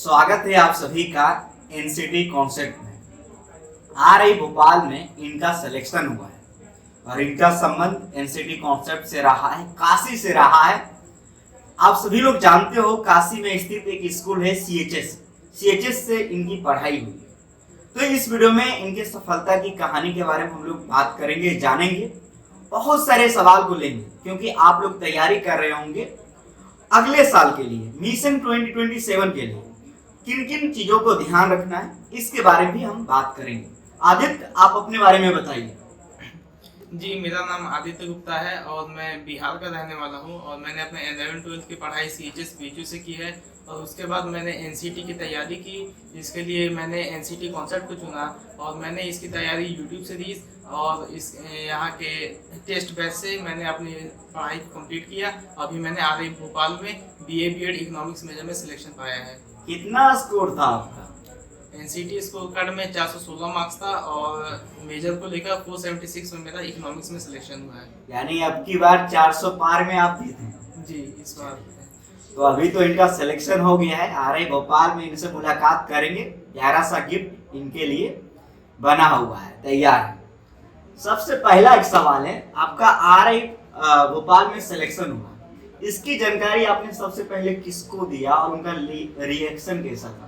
स्वागत है आप सभी का एनसीटी कॉन्सेप्ट में। आरआई भोपाल में इनका सिलेक्शन हुआ है और इनका संबंध एनसीटी कॉन्सेप्ट से रहा है, काशी से रहा है। आप सभी लोग जानते हो काशी में स्थित एक स्कूल है सीएचएस से इनकी पढ़ाई हुई है। तो इस वीडियो में इनके सफलता की कहानी के बारे में हम लोग बात करेंगे, जानेंगे, बहुत सारे सवाल को लेंगे क्योंकि आप लोग तैयारी कर रहे होंगे अगले साल के लिए, मिशन 2027 के लिए किन किन चीजों को ध्यान रखना है, इसके बारे में भी हम बात करेंगे। आदित्य, आप अपने बारे में बताइए। जी, मेरा नाम आदित्य गुप्ता है और मैं बिहार का रहने वाला हूं और मैंने अपने 11-12 की पढ़ाई सीएचएस बीजू से की है और उसके बाद मैंने एनसीटी की तैयारी की, जिसके लिए मैंने एनसीटी कॉन्सेप्ट को चुना और मैंने इसकी तैयारी यूट्यूब से दी और इस यहाँ के टेस्ट बैच से मैंने अपनी पढ़ाई कंप्लीट किया। अभी मैंने आरआई भोपाल में बीए बीएड इकोनॉमिक्स मेजर में सिलेक्शन पाया है। कितना स्कोर था आपका? एनसीटी स्कोर कार्ड में 416 मार्क्स था और मेजर को लेकर 476 में मेरा इकोनॉमिक्स में सिलेक्शन हुआ है। यानी अब की बार 400 पार में आप भी थे। जी, इस बार तो अभी तो इनका सिलेक्शन हो गया है। आरआई भोपाल में इनसे मुलाकात करेंगे, प्यारा सा गिफ्ट इनके लिए बना हुआ है, तैयार है। सबसे पहला एक सवाल है, आपका आरआई भोपाल में सिलेक्शन हुआ, इसकी जानकारी आपने सबसे पहले किसको दिया और उनका रिएक्शन कैसा था?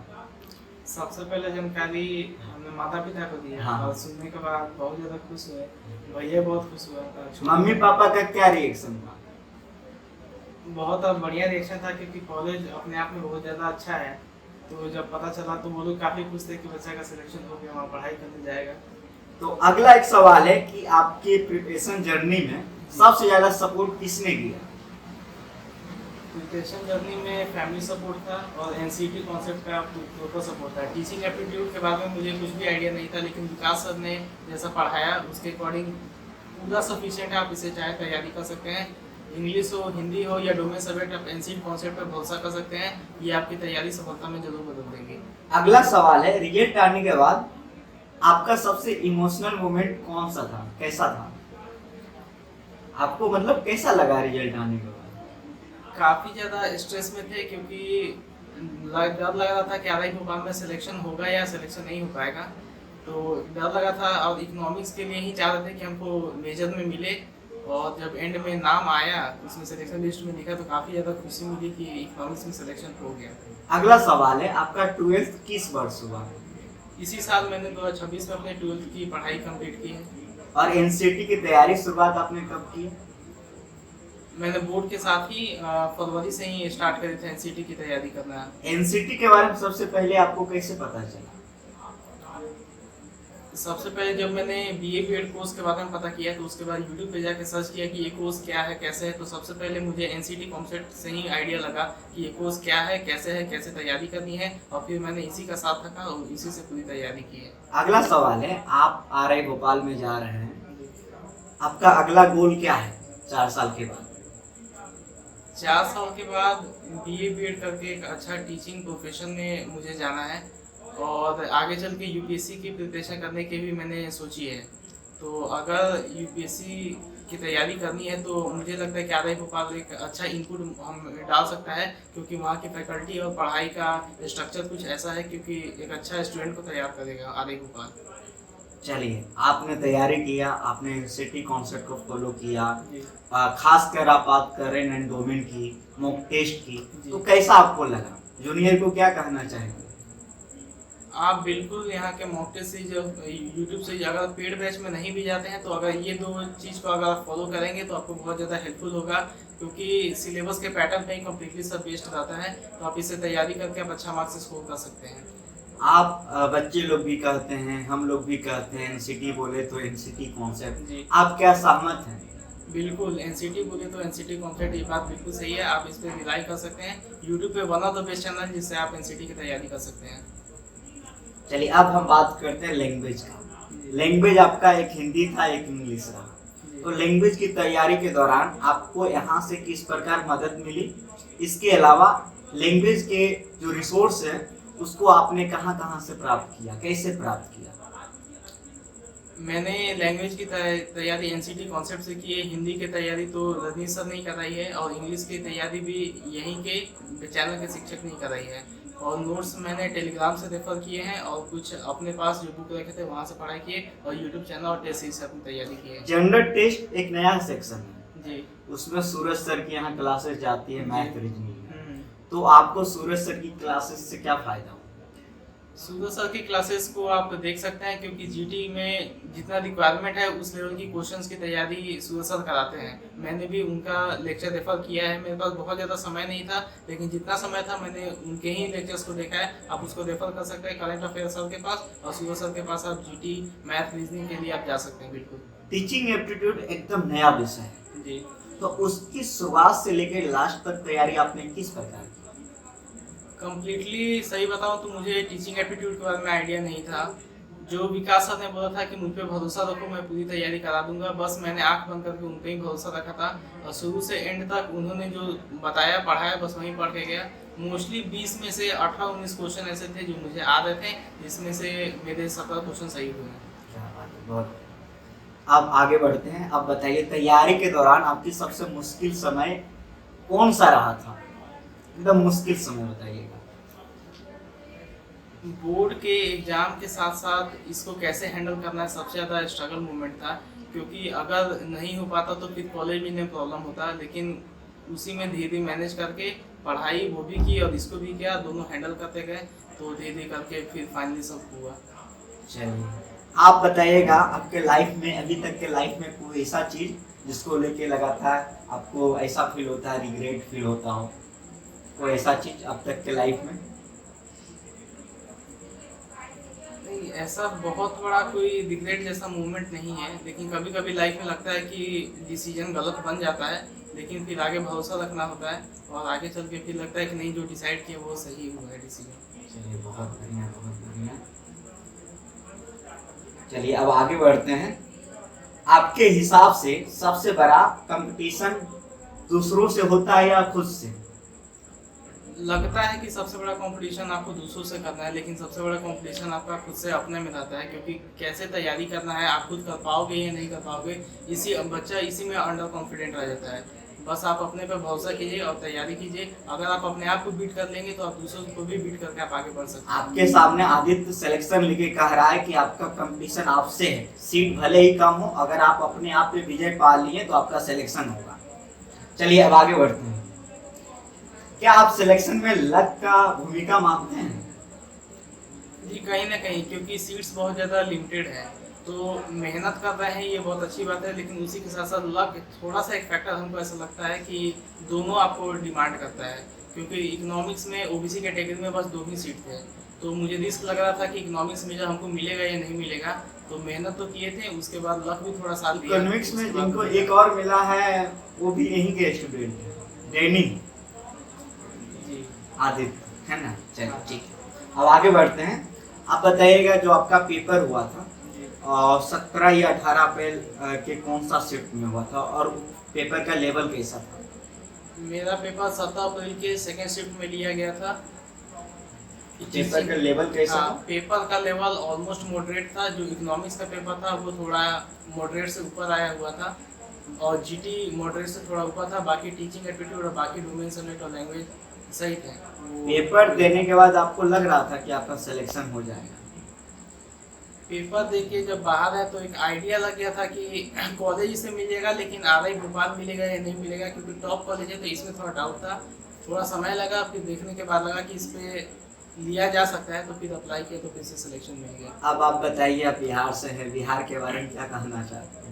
सबसे पहले जानकारी हमने माता पिता को दी हाँ। और सुनने के बाद बहुत ज्यादा खुश हुए। भैया बहुत खुश हुआ था। मम्मी पापा का क्या रिएक्शन था? बहुत बढ़िया रिएक्शन था क्योंकि कॉलेज अपने आप में बहुत ज्यादा अच्छा है। तो जब पता चला तो वो लोग काफी खुश थे कि बच्चा का सिलेक्शन हो गया, वहाँ पढ़ाई करने जाएगा। तो अगला एक सवाल है कि आपकी प्रिपरेशन जर्नी में सबसे ज्यादा सपोर्ट किसने किया? प्रिपरेशन जर्नी में फैमिली सपोर्ट था और एनसीटी कॉन्सेप्ट का प्रॉपर सपोर्ट था। टीचिंग एप्टीट्यूड के बारे में मुझे कुछ भी आइडिया नहीं था, लेकिन विकास सर ने जैसा पढ़ाया उसके अकॉर्डिंग पूरा सफिशिएंट है। आप इसे चाहे तैयारी कर सकते हैं, इंग्लिश हो, हिंदी हो या डोमेन सब्जेक्ट, आप एनसीटी कॉन्सेप्ट पर भरोसा कर सकते हैं। ये आपकी तैयारी सफलता में जरूर बदल देंगे। अगला सवाल है, रिजल्ट आने के बाद आपका सबसे इमोशनल मोमेंट कौन सा था, कैसा था? आपको मतलब कैसा लगा रिजल्ट आने के बाद? काफ़ी ज़्यादा स्ट्रेस में थे क्योंकि डर लग रहा था कि आरआई भोपाल में सिलेक्शन होगा या सिलेक्शन नहीं हो पाएगा। तो डर लगा था और इकोनॉमिक्स के लिए ही चाह रहे थे कि हमको मेजर में मिले और जब एंड में नाम आया, उसमें सिलेक्शन लिस्ट में लिखा तो काफ़ी ज़्यादा खुशी मिली कि इकोनॉमिक्स में सिलेक्शन हो गया। अगला सवाल है, आपका 12th किस वर्ष हुआ? इसी साल मैंने 2026 में अपने 12th की पढ़ाई कंप्लीट की है। और एनसीटी की तैयारी शुरुआत आपने कब की? मैंने बोर्ड के साथ ही फरवरी से ही स्टार्ट करी थी एनसीटी की तैयारी करना। एनसीटी के बारे में सबसे पहले आपको कैसे पता चला? सबसे पहले जब मैंने बीए बीएड कोर्स के बारे में पता किया तो उसके बाद यूट्यूब पे जाके सर्च किया कि ये कोर्स क्या है, कैसे है। तो सबसे पहले मुझे एनसीटी कॉन्सेप्ट से ही आइडिया लगा कि ये कोर्स क्या है, कैसे तैयारी करनी है और फिर मैंने इसी का साथ रखा और इसी से पूरी तैयारी की है। अगला सवाल है, आप आरआई भोपाल में जा रहे हैं, आपका अगला गोल क्या है 4 साल के बाद? 4 साल के बाद बीए बीएड करके एक अच्छा टीचिंग प्रोफेशन में मुझे जाना है और आगे चल के यूपीएससी की प्रिपरेशन करने की भी मैंने सोची है। तो अगर यूपीएससी की तैयारी करनी है तो मुझे लगता है कि आरआई भोपाल एक अच्छा इनपुट हम डाल सकता है, क्योंकि वहाँ की फैकल्टी और पढ़ाई का स्ट्रक्चर कुछ ऐसा है क्योंकि एक अच्छा स्टूडेंट को तैयार करेगा आरआई भोपाल। चलिए, आपने तैयारी किया, आपने एनसीटी कॉन्सेप्ट को फॉलो किया, खासकर आप बात कर रहे हैं एंडोमेंट की, मॉक टेस्ट की, तो कैसा आपको लगा? जूनियर को क्या कहना चाहेंगे? आप बिल्कुल यहाँ के मॉक टेस्ट से जब यूट्यूब से अगर पेड बैच में नहीं भी जाते हैं तो अगर ये 2 चीज़ को अगर आप फॉलो करेंगे तो आपको बहुत ज़्यादा हेल्पफुल होगा, क्योंकि सिलेबस के पैटर्न पे ही कम्प्लीटली सब बेस्ड रहता है। तो आप इससे तैयारी करके आप अच्छा मार्क्स स्कोर कर सकते हैं। आप बच्चे लोग भी कहते हैं, हम लोग भी कहते हैं एनसीटी बोले तो एनसीटी कॉन्सेप्ट, जी, आप क्या सहमत हैं? बिल्कुल एनसीटी बोले तो एनसीटी कॉन्सेप्ट, ये बात बिल्कुल सही है। आप इस पर रिलाई कर सकते हैं। यूट्यूब पे one of the best channel जिससे आप एनसीटी की तैयारी कर सकते हैं। चलिए, अब हम बात करते हैं लैंग्वेज का। लैंग्वेज आपका एक हिंदी था, एक इंग्लिश रहा, तो लैंग्वेज की तैयारी के दौरान आपको यहाँ से किस प्रकार मदद मिली? इसके अलावा लैंग्वेज के जो रिसोर्स है उसको आपने कहाँ से प्राप्त किया, कैसे प्राप्त किया? मैंने लैंग्वेज की तैयारी एनसीटी कॉन्सेप्ट से की है। हिंदी की तैयारी तो रजनीश सर ने कराई है और इंग्लिश की तैयारी भी यहीं के चैनल के शिक्षक ने कराई है। और नोट्स मैंने टेलीग्राम से रेफर किए हैं और कुछ अपने पास जो बुक रखे थे वहाँ से पढ़ाई किए और यूट्यूब चैनल और टेस्ट सीरीज से अपनी तैयारी की है। जनरल टेस्ट एक नया सेक्शन है जी। उसमें सूरज सर की यहाँ क्लासेस जाती है मैथ रीजनिंग में, हम्म। तो आपको सूरज सर की क्लासेस से क्या फायदा हुआ? सूरज सर की क्लासेस को आप देख सकते हैं क्योंकि जीटी में जितना रिक्वायरमेंट है उस लेवल की क्वेश्चंस की तैयारी सूरज सर कराते हैं। मैंने भी उनका लेक्चर रेफर किया है। मेरे पास बहुत ज़्यादा समय नहीं था लेकिन जितना समय था मैंने उनके ही लेक्चर्स को देखा है। आप उसको रेफर कर सकते हैं करंट अफेयर सर के पास, और सूरज सर के पास आप जीटी मैथ रीजनिंग के लिए आप जा सकते हैं। बिल्कुल टीचिंग एप्टीट्यूड एकदम नया विषय है, जी। तो उसकी शुरुआत से लेकर लास्ट तक तैयारी आपने किस प्रकार की? कम्प्लीटली सही बताऊं तो मुझे टीचिंग एप्टीट्यूड के बारे में आइडिया नहीं था। जो विकास सर ने बोला था कि मुझ पे भरोसा रखो, मैं पूरी तैयारी करा दूंगा, बस मैंने आंख बंद करके उन पे ही भरोसा रखा था और शुरू से एंड तक उन्होंने जो बताया पढ़ाया बस वहीं पढ़ के गया। मोस्टली 20 में से 18-19 क्वेश्चन ऐसे थे जो मुझे आ रहे थे, जिसमें से मेरे 17 क्वेश्चन सही हुए हैं। क्या बात है, बहुत। अब आगे बढ़ते हैं। अब बताइए तैयारी के दौरान आपकी सबसे मुश्किल समय कौन सा रहा था? एकदम मुश्किल समय बताइएगा। बोर्ड के एग्जाम के साथ साथ इसको कैसे हैंडल करना है सबसे ज़्यादा स्ट्रगल मोमेंट था, क्योंकि अगर नहीं हो पाता तो फिर कॉलेज में प्रॉब्लम होता, लेकिन उसी में धीरे धीरे मैनेज करके पढ़ाई वो भी की और इसको भी किया, दोनों हैंडल करते गए तो धीरे धीरे करके फिर फाइनली सब हुआ। चलिए आप बताइएगा आपके लाइफ में अभी तक के लाइफ में कोई ऐसा चीज जिसको लेके लगा था आपको ऐसा फील होता है, रिग्रेट फील होता हो, कोई ऐसा चीज अब तक के लाइफ में? नहीं, ऐसा बहुत बड़ा कोई रिग्रेट जैसा मोमेंट नहीं है, लेकिन कभी कभी लाइफ में लगता है कि डिसीजन गलत बन जाता है, लेकिन फिर आगे भरोसा रखना होता है और आगे चल के फिर लगता है कि नहीं जो डिसाइड किया वो सही हुआ है डिसीजन। चलिए बहुत बढ़िया, बहुत बढ़िया। चलिए अब आगे बढ़ते हैं। आपके हिसाब से सबसे बड़ा कंपटीशन दूसरों से होता है या खुद से? लगता है कि सबसे बड़ा कंपटीशन आपको दूसरों से करना है, लेकिन सबसे बड़ा कंपटीशन आपका खुद से अपने में रहता है, क्योंकि कैसे तैयारी करना है आप खुद कर पाओगे या नहीं कर पाओगे, इसी में अंडर कॉन्फिडेंट रह जाता है। बस आप अपने पे भरोसा कीजिए और तैयारी कीजिए। अगर आप अपने आप को बीट कर लेंगे तो आप दूसरों को भी बीट करके आप आगे बढ़ सकते हैं। आपके सामने आदित्य सिलेक्शन लेके कह रहा है कि आपका कंपटीशन आपसे है, सीट भले ही कम हो, अगर आप अपने आप पे विजय पा लिए तो आपका सिलेक्शन होगा। चलिए अब आगे बढ़ते हैं। क्या आप सिलेक्शन में लक का भूमिका मानते हैं? जी कहीं ना कहीं, क्योंकि सीट्स बहुत ज़्यादा लिमिटेड है, तो मेहनत कर रहे हैं ये बहुत अच्छी बात है, लेकिन उसी के साथ साथ लक थोड़ा सा एक फैक्टर हमको ऐसा लगता है कि दोनों आपको डिमांड करता है, क्योंकि इकोनॉमिक्स में ओबीसी कैटेगरी में बस 2 ही सीट थे, तो मुझे रिस्क लग रहा था कि इकोनॉमिक्स में जो हमको मिलेगा या नहीं मिलेगा, तो मेहनत तो किए थे, उसके बाद लक भी थोड़ा साथ दिया। इकोनॉमिक्स में जिनको एक और मिला है वो भी यहीं के स्टूडेंट हैं, रेनी जी आदित्य, है ना? चलिए ठीक है, अब आगे बढ़ते हैं। आप बताइएगा जो आपका पेपर हुआ था 17 या 18 अप्रैल के कौन सा शिफ्ट में हुआ था और पेपर का लेवल कैसा था? मेरा पेपर 17 अप्रैल के सेकेंड शिफ्ट में लिया गया था। पेपर का लेवल कैसा था? पेपर का लेवल ऑलमोस्ट मॉडरेट था। जो इकोनॉमिक्स का पेपर था वो थोड़ा मॉडरेट से ऊपर आया हुआ था और जीटी मॉडरेट से थोड़ा ऊपर था। बाकी टीचिंग एप्टीट्यूड और बाकी डोमेन सब्जेक्ट और लैंग्वेज सही थे। पेपर देने के बाद आपको लग रहा था कि आपका सिलेक्शन हो जाएगा? पेपर देखिए जब बाहर है तो एक आइडिया लग गया था कि कॉलेज से मिलेगा, लेकिन आरआई भोपाल मिलेगा या नहीं मिलेगा, क्योंकि टॉप कॉलेज है, तो इसमें थोड़ा डाउट था। थोड़ा समय लगा, फिर देखने के बाद लगा कि इस पे लिया जा सकता है, तो फिर अप्लाई किया तो फिर से सिलेक्शन मिल गया। अब आप बताइए, आप बिहार से हैं, बिहार के बारे में क्या कहना चाहते हैं?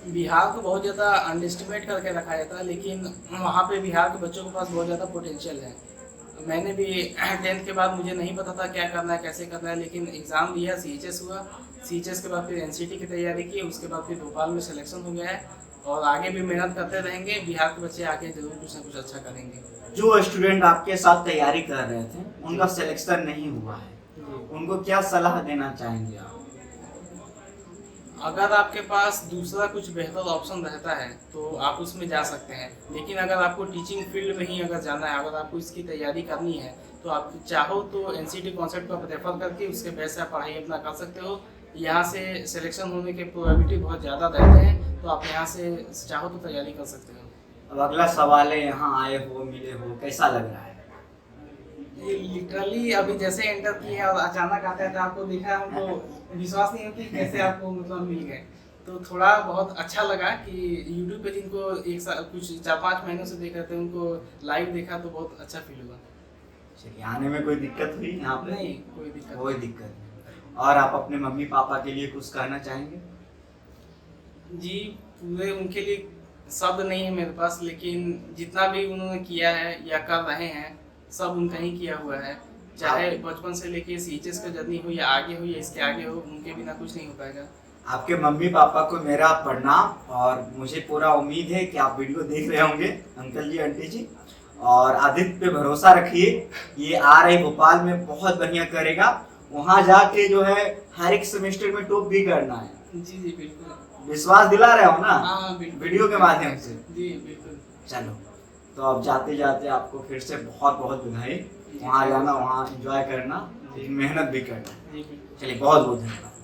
बिहार को बहुत ज़्यादा अंडरएस्टिमेट करके रखा जाता है, लेकिन वहाँ पे बिहार के बच्चों के पास बहुत ज़्यादा पोटेंशियल है। मैंने भी 10th के बाद मुझे नहीं पता था क्या करना है कैसे करना है, लेकिन एग्ज़ाम दिया, CHS हुआ, CHS के बाद फिर NCT की तैयारी की, उसके बाद फिर भोपाल में सिलेक्शन हो गया है और आगे भी मेहनत करते रहेंगे। बिहार के बच्चे आगे जरूर कुछ ना कुछ अच्छा करेंगे। जो स्टूडेंट आपके साथ तैयारी कर रहे थे उनका सिलेक्शन नहीं हुआ है, उनको क्या सलाह देना चाहेंगे आप? अगर आपके पास दूसरा कुछ बेहतर ऑप्शन रहता है तो आप उसमें जा सकते हैं, लेकिन अगर आपको टीचिंग फील्ड में ही अगर जाना है, अगर आपको इसकी तैयारी करनी है, तो आप चाहो तो NCT कॉन्सेप्ट को प्रेफर करके उसके बेस से आप पढ़ाई अपना कर सकते हो। यहाँ से सिलेक्शन होने के प्रोबेबिलिटी बहुत ज़्यादा रहते हैं, तो आप यहाँ से चाहो तो तैयारी कर सकते हो। अब अगला सवाल है, यहाँ आए हो, मिले हो, कैसा लग रहा है? लिटरली अभी जैसे एंटर किए और अचानक आता है तो आपको देखा, हमको विश्वास नहीं होती कैसे आपको मतलब मिल गए। तो थोड़ा बहुत अच्छा लगा कि यूट्यूब पे जिनको एक साल कुछ 4-5 महीनों से देख रहे थे उनको लाइव देखा तो बहुत अच्छा फील हुआ। चलिए, आने में कोई दिक्कत हुई यहाँ पे? नहीं, कोई दिक्कत कोई दिक्कत नहीं। और आप अपने मम्मी पापा के लिए कुछ कहना चाहेंगे? जी, पूरे उनके लिए शब्द नहीं है मेरे पास, लेकिन जितना भी उन्होंने किया है या कर रहे हैं सब उनका ही किया हुआ है। चाहे बचपन से लेके सीएचएस का जर्नी हो या आगे हो या इसके आगे हो, उनके बिना कुछ नहीं हो पाएगा। आपके मम्मी पापा को मेरा प्रणाम, और मुझे पूरा उम्मीद है कि आप वीडियो देख रहे होंगे अंकल जी आंटी जी। और आदित्य पे भरोसा रखिए, ये RI भोपाल में बहुत बढ़िया करेगा। वहाँ जाके जो है हर एक सेमेस्टर में टॉप भी करना है। जी जी बिल्कुल। विश्वास दिला रहे हो ना? हाँ बिल्कुल, वीडियो के माध्यम से। जी बिल्कुल। चलो, तो अब जाते जाते आपको फिर से बहुत बहुत बधाई। वहाँ जाना, वहाँ एंजॉय करना, मेहनत भी करना। जी बिल्कुल। चलिए, बहुत बहुत धन्यवाद।